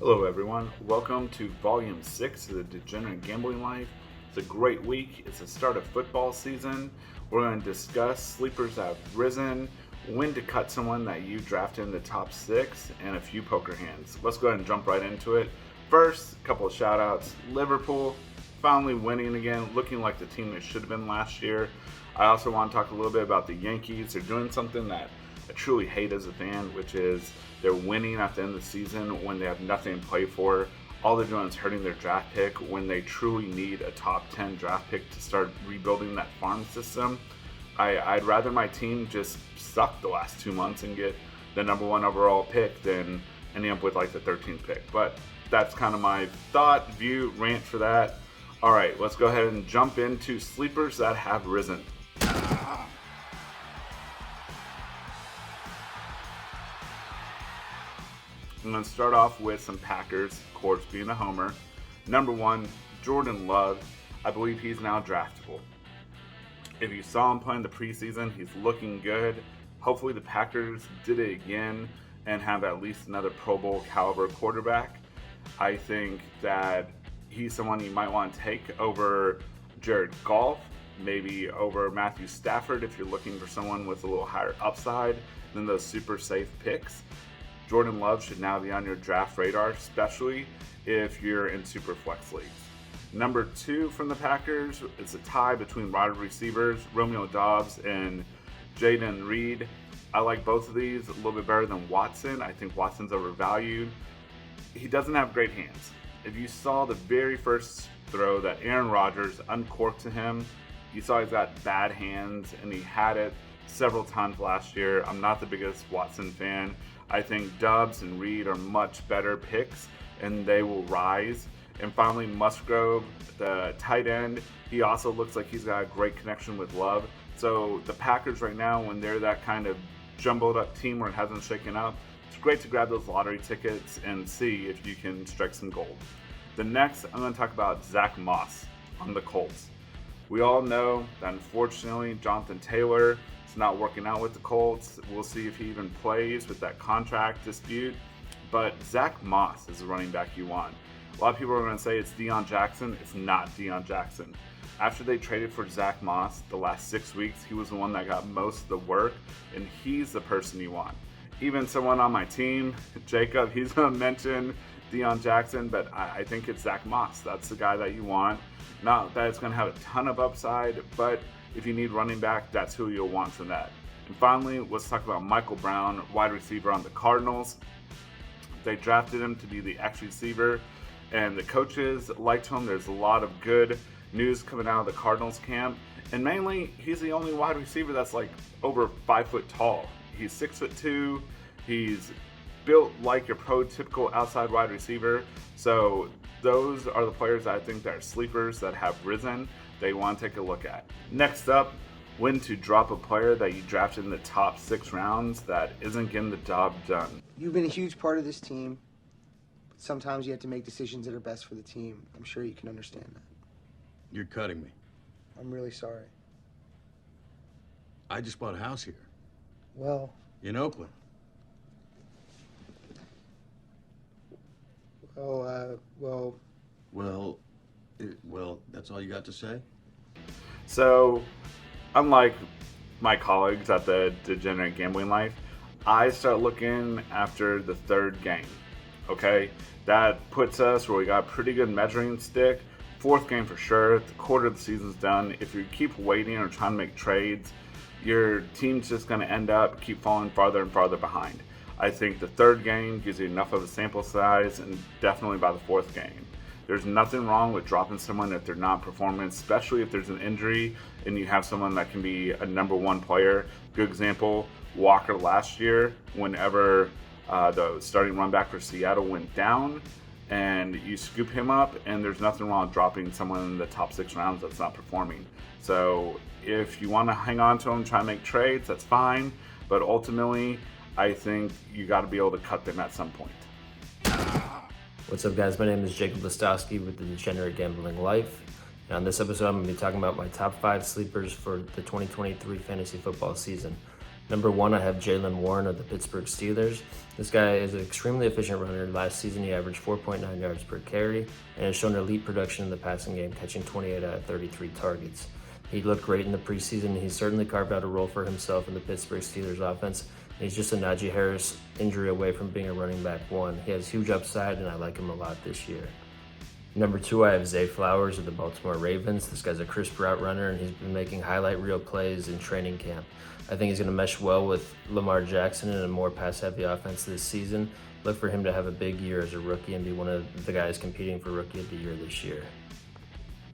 Hello everyone, welcome to Volume 6 of the Degenerate Gambling Life. It's a great week, it's the start of football season. We're going to discuss sleepers that have risen, when to cut someone that you drafted in the top 6, and a few poker hands. Let's go ahead and jump right into it. First, a couple of shout outs. Liverpool finally winning again, looking like the team they should have been last year. I also want to talk a little bit about the Yankees. They're doing something that I truly hate as a fan, which is they're winning at the end of the season when they have nothing to play for. All they're doing is hurting their draft pick when they truly need a top 10 draft pick to start rebuilding that farm system. I'd rather my team just suck the last 2 months and get the number 1 overall pick than ending up with like the 13th pick. But that's kind of my thought, view, rant for that. All right, let's go ahead and jump into sleepers that have risen. I'm going to start off with some Packers, of course, being a homer. Number 1, Jordan Love. I believe he's now draftable. If you saw him playing the preseason, he's looking good. Hopefully the Packers did it again and have at least another Pro Bowl caliber quarterback. I think that he's someone you might want to take over Jared Goff, maybe over Matthew Stafford if you're looking for someone with a little higher upside than those super safe picks. Jordan Love should now be on your draft radar, especially if you're in super flex leagues. Number 2 from the Packers, it's a tie between wide receivers, Romeo Doubs and Jayden Reed. I like both of these a little bit better than Watson. I think Watson's overvalued. He doesn't have great hands. If you saw the very first throw that Aaron Rodgers uncorked to him, you saw he's got bad hands, and he had it several times last year. I'm not the biggest Watson fan. I think Doubs and Reed are much better picks, and they will rise. And finally, Musgrove, the tight end, he also looks like he's got a great connection with Love. So the Packers right now, when they're that kind of jumbled up team where it hasn't shaken up, it's great to grab those lottery tickets and see if you can strike some gold. The next, I'm going to talk about Zack Moss on the Colts. We all know that unfortunately Jonathan Taylor is not working out with the Colts. We'll see if he even plays with that contract dispute. But Zack Moss is the running back you want. A lot of people are going to say it's Deon Jackson. It's not Deon Jackson. After they traded for Zack Moss the last 6 weeks, he was the one that got most of the work, and he's the person you want. Even someone on my team, Jacob, he's going to mention Deon Jackson, but I think it's Zack Moss. That's the guy that you want. Not that it's going to have a ton of upside, but if you need running back, that's who you'll want from that. And finally, let's talk about Michael Brown, wide receiver on the Cardinals. They drafted him to be the X receiver, and the coaches liked him. There's a lot of good news coming out of the Cardinals camp, and mainly, he's the only wide receiver that's like over 5 foot tall. He's 6'2". He's built like your prototypical outside wide receiver. So those are the players that I think that are sleepers that have risen that you want to take a look at. Next up, when to drop a player that you drafted in the top 6 rounds that isn't getting the job done. You've been a huge part of this team, but sometimes you have to make decisions that are best for the team. I'm sure you can understand that. You're cutting me. I'm really sorry. I just bought a house here. Well, in Oakland. Well, that's all you got to say? So, unlike my colleagues at the Degenerate Gambling Life, I start looking after the 3rd game, okay? That puts us where we got a pretty good measuring stick. 4th game for sure. The quarter of the season's done. If you keep waiting or trying to make trades, your team's just going to end up keep falling farther and farther behind. I think the 3rd game gives you enough of a sample size, and definitely by the 4th game. There's nothing wrong with dropping someone if they're not performing, especially if there's an injury and you have someone that can be a number 1 player. Good example, Walker last year, whenever the starting run back for Seattle went down, and you scoop him up, and there's nothing wrong with dropping someone in the top 6 rounds that's not performing. So if you want to hang on to him, try and make trades, that's fine. But ultimately, I think you got to be able to cut them at some point. What's up, guys? My name is Jacob Listowski with the Degenerate Gambling Life. And on this episode, I'm going to be talking about my top 5 sleepers for the 2023 fantasy football season. Number 1, I have Jaylen Warren of the Pittsburgh Steelers. This guy is an extremely efficient runner. Last season, he averaged 4.9 yards per carry and has shown elite production in the passing game, catching 28 out of 33 targets. He looked great in the preseason. He's certainly carved out a role for himself in the Pittsburgh Steelers offense. He's just a Najee Harris injury away from being a running back 1. He has huge upside, and I like him a lot this year. Number 2, I have Zay Flowers of the Baltimore Ravens. This guy's a crisp route runner, and he's been making highlight reel plays in training camp. I think he's going to mesh well with Lamar Jackson in a more pass-heavy offense this season. Look for him to have a big year as a rookie and be one of the guys competing for Rookie of the Year this year.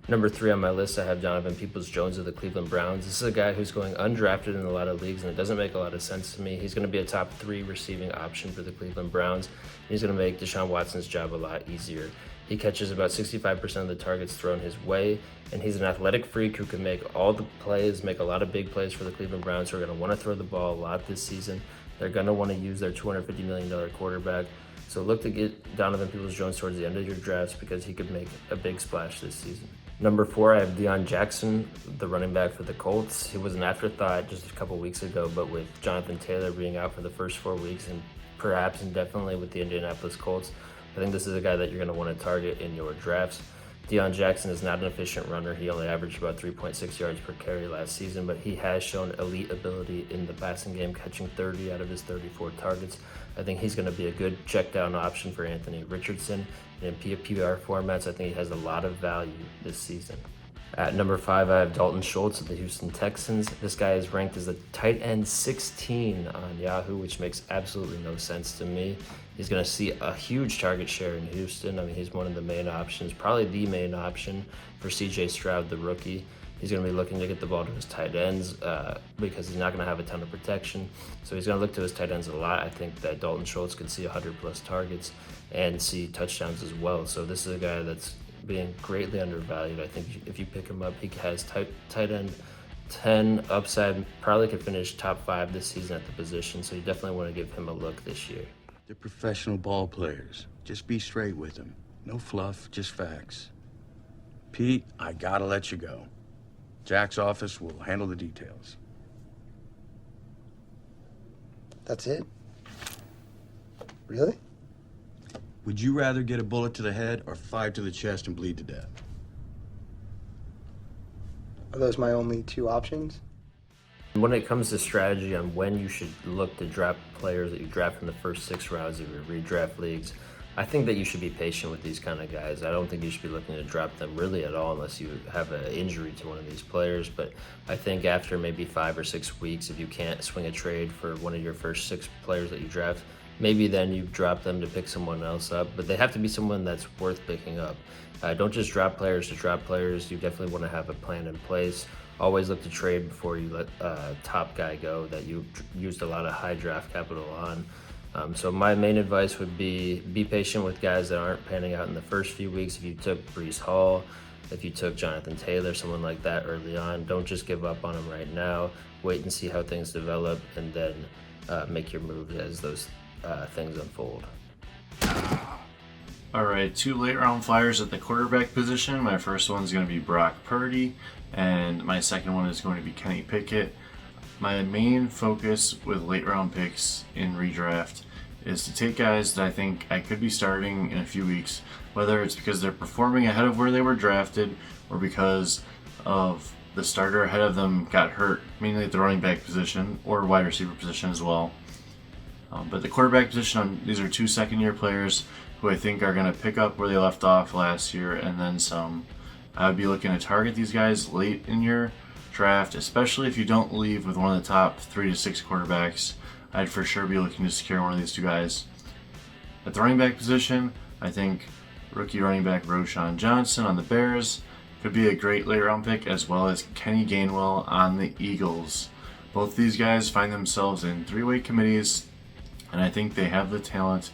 Number 3 on my list, I have Donovan Peoples-Jones of the Cleveland Browns. This is a guy who's going undrafted in a lot of leagues, and it doesn't make a lot of sense to me. He's going to be a top 3 receiving option for the Cleveland Browns. He's going to make Deshaun Watson's job a lot easier. He catches about 65% of the targets thrown his way, and he's an athletic freak who can make all the plays, make a lot of big plays for the Cleveland Browns, who are going to want to throw the ball a lot this season. They're going to want to use their $250 million quarterback. So look to get Donovan Peoples-Jones towards the end of your drafts because he could make a big splash this season. Number 4, I have Deon Jackson, the running back for the Colts. He was an afterthought just a couple weeks ago, but with Jonathan Taylor being out for the first 4 weeks and perhaps and definitely with the Indianapolis Colts, I think this is a guy that you're going to want to target in your drafts. Deon Jackson is not an efficient runner. He only averaged about 3.6 yards per carry last season, but he has shown elite ability in the passing game, catching 30 out of his 34 targets. I think he's going to be a good check down option for Anthony Richardson. And in PPR formats, I think he has a lot of value this season. At number 5, I have Dalton Shultz of the Houston Texans. This guy is ranked as a tight end 16 on Yahoo, which makes absolutely no sense to me. He's going to see a huge target share in Houston. I mean, he's one of the main options, probably the main option for C.J. Stroud, the rookie. He's going to be looking to get the ball to his tight ends because he's not going to have a ton of protection. So he's going to look to his tight ends a lot. I think that Dalton Schultz could see 100-plus targets and see touchdowns as well. So this is a guy that's being greatly undervalued. I think if you pick him up, he has tight end 10 upside, probably could finish top 5 this season at the position. So you definitely want to give him a look this year. They're professional ball players. Just be straight with them. No fluff, just facts. Pete, I gotta let you go. Jack's office will handle the details. That's it? Really? Would you rather get a bullet to the head or 5 to the chest and bleed to death? Are those my only 2 options? When it comes to strategy on when you should look to draft players that you draft in the first 6 rounds of your redraft leagues, I think that you should be patient with these kind of guys. I don't think you should be looking to drop them really at all unless you have an injury to one of these players. But I think after maybe 5 or 6 weeks, if you can't swing a trade for one of your first 6 players that you draft, maybe then you drop them to pick someone else up. But they have to be someone that's worth picking up. Don't just drop players to drop players. You definitely want to have a plan in place. Always look to trade before you let a top guy go that you used a lot of high draft capital on. So my main advice would be patient with guys that aren't panning out in the first few weeks. If you took Breece Hall, if you took Jonathan Taylor, someone like that early on, don't just give up on them right now. Wait and see how things develop and then make your moves as those things unfold. All right, 2 late round flyers at the quarterback position. My first one's going to be Brock Purdy, and my second one is going to be Kenny Picket. My main focus with late round picks in redraft is to take guys that I think I could be starting in a few weeks, whether it's because they're performing ahead of where they were drafted or because of the starter ahead of them got hurt, mainly at the running back position or wide receiver position as well. But the quarterback position, these are 2 second-year players who I think are going to pick up where they left off last year and then some. I would be looking to target these guys late in your draft, especially if you don't leave with one of the top 3 to 6 quarterbacks. I'd for sure be looking to secure one of these 2 guys. At the running back position, I think rookie running back Roschon Johnson on the Bears could be a great late round pick, as well as Kenny Gainwell on the Eagles. Both these guys find themselves in 3-way committees, and I think they have the talent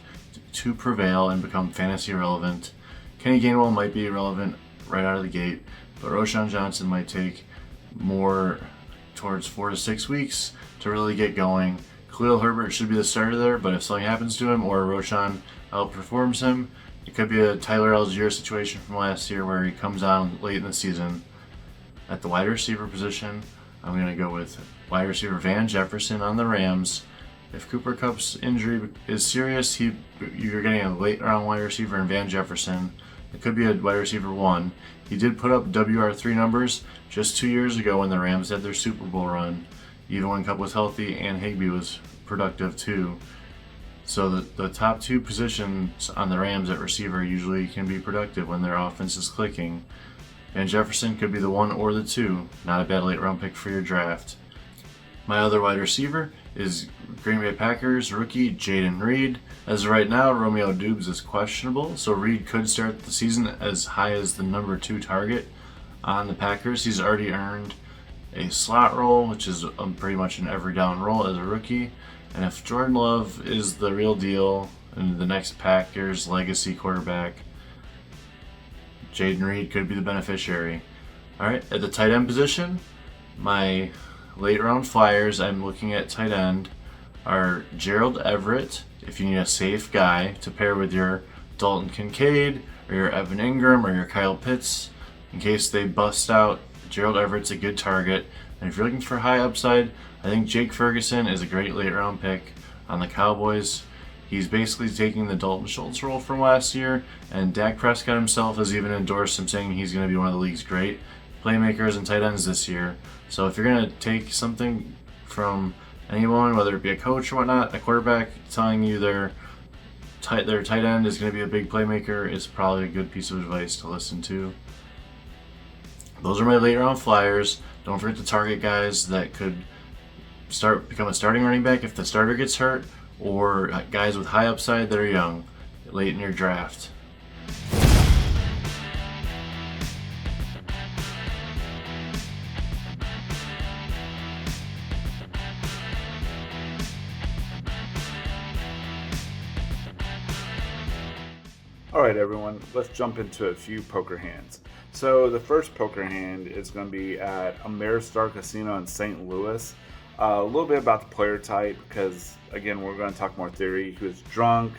to prevail and become fantasy relevant. Kenny Gainwell might be relevant right out of the gate, but Roschon Johnson might take more towards 4 to 6 weeks to really get going. Khalil Herbert should be the starter there, but if something happens to him or Roschon outperforms him, it could be a Tyler Algier situation from last year where he comes on late in the season. At the wide receiver position, I'm going to go with wide receiver Van Jefferson on the Rams. If Cooper Kupp's injury is serious, you're getting a late round wide receiver in Van Jefferson. It could be a wide receiver 1. He did put up WR3 numbers just 2 years ago when the Rams had their Super Bowl run, even when Kupp was healthy and Higbee was productive too. So the top 2 positions on the Rams at receiver usually can be productive when their offense is clicking. Van Jefferson could be the 1 or the 2. Not a bad late round pick for your draft. My other wide receiver is Green Bay Packers rookie Jayden Reed. As of right now, Romeo Doubs is questionable, so Reed could start the season as high as the number 2 target on the Packers. He's already earned a slot role, which is pretty much an every down role as a rookie. And if Jordan Love is the real deal and the next Packers legacy quarterback, Jayden Reed could be the beneficiary. All right, at the tight end position, my late round flyers I'm looking at tight end are Gerald Everett, if you need a safe guy to pair with your Dalton Kincaid or your Evan Ingram or your Kyle Pitts. In case they bust out, Gerald Everett's a good target. And if you're looking for high upside, I think Jake Ferguson is a great late round pick on the Cowboys. He's basically taking the Dalton Shultz role from last year, and Dak Prescott himself has even endorsed him, saying he's going to be one of the league's great playmakers and tight ends this year. So if you're going to take something from anyone, whether it be a coach or whatnot, a quarterback telling you their tight end is going to be a big playmaker is probably a good piece of advice to listen to. Those are my late round flyers. Don't forget to target guys that could become a starting running back if the starter gets hurt, or guys with high upside that are young late in your draft. Alright everyone, let's jump into a few poker hands. So the first poker hand is going to be at Ameristar Casino in St. Louis. A little bit about the player type, because again we're going to talk more theory. He was drunk,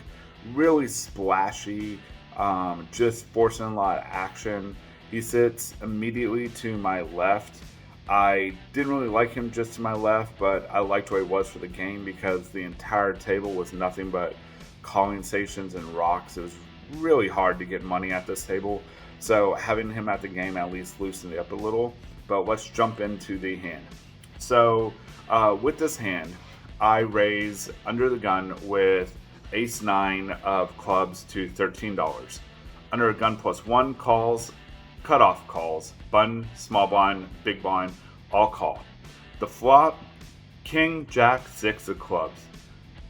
really splashy, just forcing a lot of action. He sits immediately to my left. I didn't really like him just to my left, but I liked where he was for the game because the entire table was nothing but calling stations and rocks. It was really hard to get money at this table, so having him at the game at least loosened it up a little. But let's jump into the hand. So with this hand, I raise under the gun with ace-9 of clubs to $13. Under a gun +1 calls, cutoff calls, button, small blind, big blind, all call. The flop, king, jack, 6 of clubs.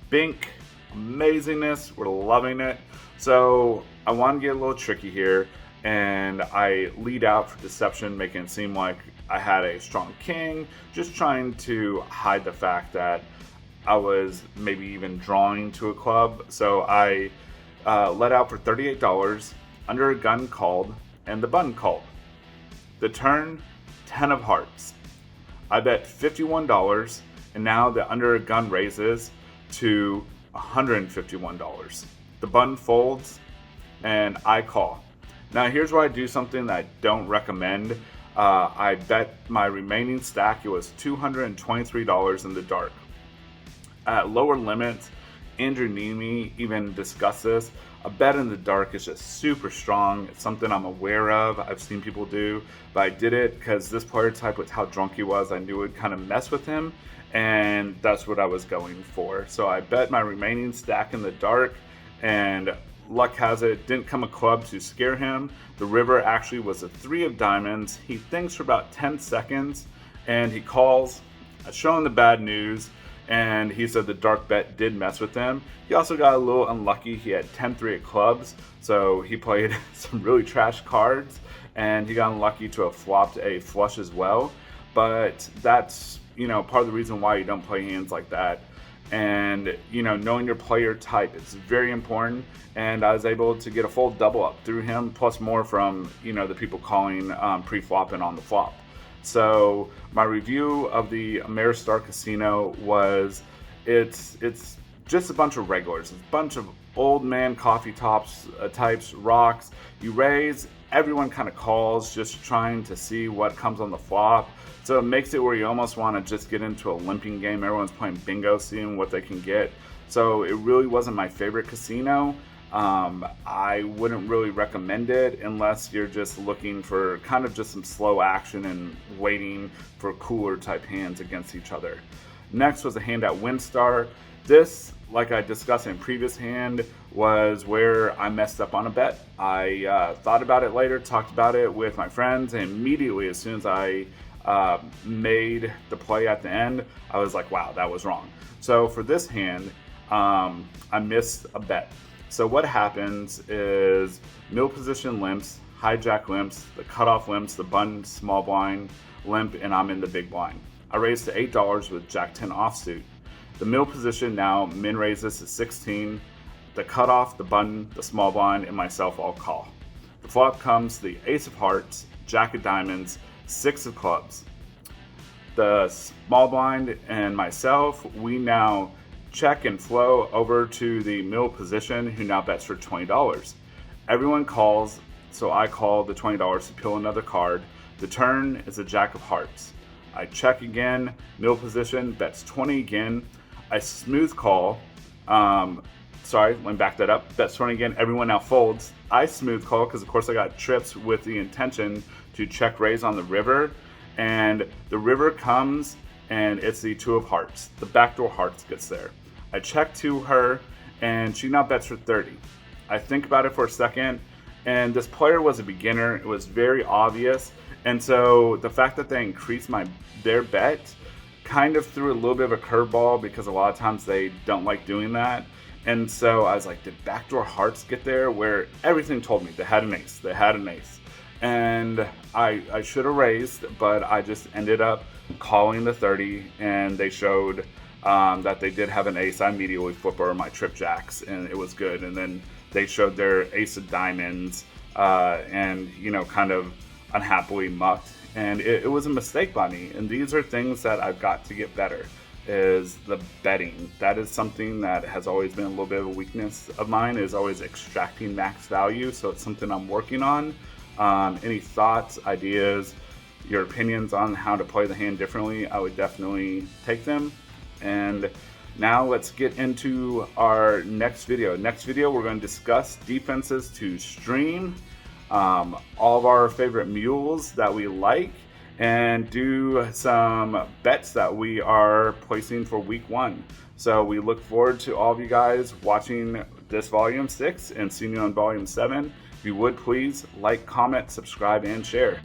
Bink, amazingness, we're loving it. So I want to get a little tricky here, and I lead out for deception, making it seem like I had a strong king, just trying to hide the fact that I was maybe even drawing to a club. So I let out for $38, under a gun called, and the button called. The turn, 10 of hearts. I bet $51, and now the under a gun raises to $151. The button folds, and I call. Now here's where I do something that I don't recommend. I bet my remaining stack, it was $223 in the dark. At lower limits, Andrew Neeme even discussed this. A bet in the dark is just super strong. It's something I'm aware of. I've seen people do, but I did it because this player type, with how drunk he was, I knew it would kind of mess with him, and that's what I was going for. So I bet my remaining stack in the dark, and luck has it, didn't come a club to scare him. The river actually was a 3 of diamonds. He thinks for about 10 seconds, and he calls. I show him the bad news, and he said the dark bet did mess with him. He also got a little unlucky. He had 10-3 of clubs, so he played some really trash cards, and he got unlucky to have flopped a flush as well. But that's, part of the reason why you don't play hands like that. And knowing your player type, it's very important, and I was able to get a full double up through him, plus more from the people calling pre-flopping on the flop. So my review of the Ameristar Casino was it's just a bunch of regulars. It's a bunch of old man coffee tops types, rocks. You raise, everyone kind of calls, just trying to see what comes on the flop. So it makes it where you almost want to just get into a limping game. Everyone's playing bingo, seeing what they can get. So it really wasn't my favorite casino. I wouldn't really recommend it unless you're just looking for kind of just some slow action and waiting for cooler type hands against each other. Next was a hand at Windstar. This, like I discussed in previous hand, was where I messed up on a bet. I thought about it later, talked about it with my friends, and immediately as soon as I made the play at the end, I was like, wow, that was wrong. So for this hand, I missed a bet. So what happens is middle position limps, hijack limps, the cutoff limps, the button small blind limp, and I'm in the big blind. I raised to $8 with Jack 10 offsuit. The middle position now min raises to 16. The cutoff, the button, the small blind, and myself all call. The flop comes the ace of hearts, jack of diamonds, 6 of clubs. The small blind and myself, we now check and flow over to the middle position, who now bets for $20. Everyone calls, so I call the $20 to peel another card. The turn is a jack of hearts. I check again, middle position, bets 20 again. I smooth call, sorry, let me back that up. Bets 20 again, everyone now folds. I smooth call because of course I got trips with the intention to check raise on the river. And the river comes and it's the 2 of hearts. The backdoor hearts gets there. I check to her and she now bets for 30. I think about it for a second, and this player was a beginner. It was very obvious. And so the fact that they increased their bet kind of threw a little bit of a curveball, because a lot of times they don't like doing that. And so I was like, did backdoor hearts get there? Where everything told me they had an ace. They had an ace. And I should have raised, but I just ended up calling the 30, and they showed that they did have an ace. I immediately flipped over my trip jacks, and it was good. And then they showed their ace of diamonds, and, you know, kind of unhappily mucked. And it was a mistake by me. And these are things that I've got to get better, is the betting. That is something that has always been a little bit of a weakness of mine, is always extracting max value. So it's something I'm working on. Any thoughts, ideas, your opinions on how to play the hand differently, I would definitely take them. And now let's get into our next video. Next video, we're going to discuss defenses to stream, all of our favorite mules that we like, and do some bets that we are placing for week 1. So we look forward to all of you guys watching this volume 6 and seeing you on volume 7. If you would, please like, comment, subscribe, and share.